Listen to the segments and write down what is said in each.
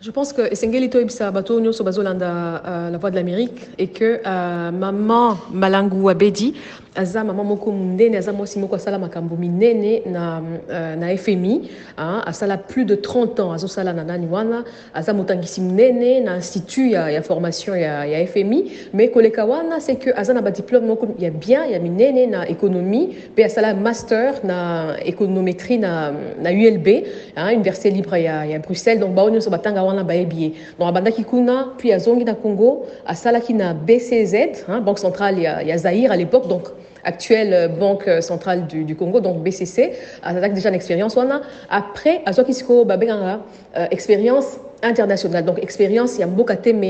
Je pense que Esengeli Toibsa Bato Nyoso Bazolanda la voix de l'Amérique et que maman Malangu Abedi aza maman moko mundene aza mwasi moko asala makambo minene na FMI asala plus de 30 ans azosala na nani wana aza motangisi munene na institut ya formation ya FMI mais koleka wana c'est que aza na ba diplôme moko ya bien ya minene na économie pe asala master na économétrie na ULB Université libre ya Bruxelles donc baonyo so batanga wana baebié donc abandaki kuna puis azongi na Congo asalaki na BCZ Banque centrale ya Zaïre à l'époque donc actuelle Banque centrale du Congo, donc BCC, avec déjà une expérience. Après, à ce qui se expérience internationale, donc expérience, il y a beaucoup de thèmes,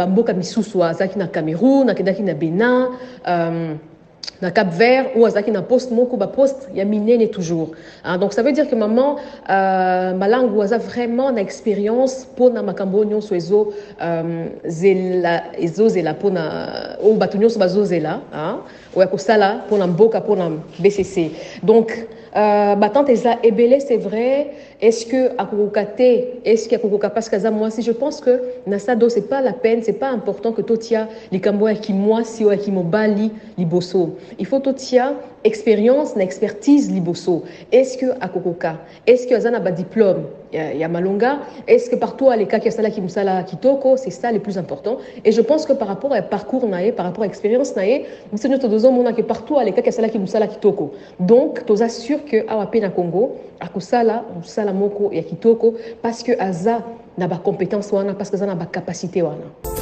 Mboka Misusu, Zaki na Cameroun, Nakedaki na Bénin, na Cap Vert ou azaki na poste moko ba poste ya minene toujours donc ça veut dire que maman malangu aza vraiment na expérience pour na makambo nyonso zela pour na o bato nyonso bazozela ou ya kosala pour na mboka pour na BCC donc batante eza ebele c'est vrai est-ce que akokokate est-ce que akokoka parce que moi si je pense que na sado c'est pas la peine c'est pas important que totia likambo ya ki moi si o ya ki mobali liboso il faut totia expérience na expertise liboso est-ce que akokoka est-ce que azana ba diplôme ya malonga est-ce que partout à l'école qui sala ki musala kitoko c'est ça le plus important et je pense que par rapport à parcours naé par rapport à expérience naé c'est notre deuxième monde que partout à l'école qui sala ki musala kitoko donc toza sûr que awa pe na Congo akusala musala moko ya kitoko parce que aza na ba compétence wana parce que aza na ba capacité wana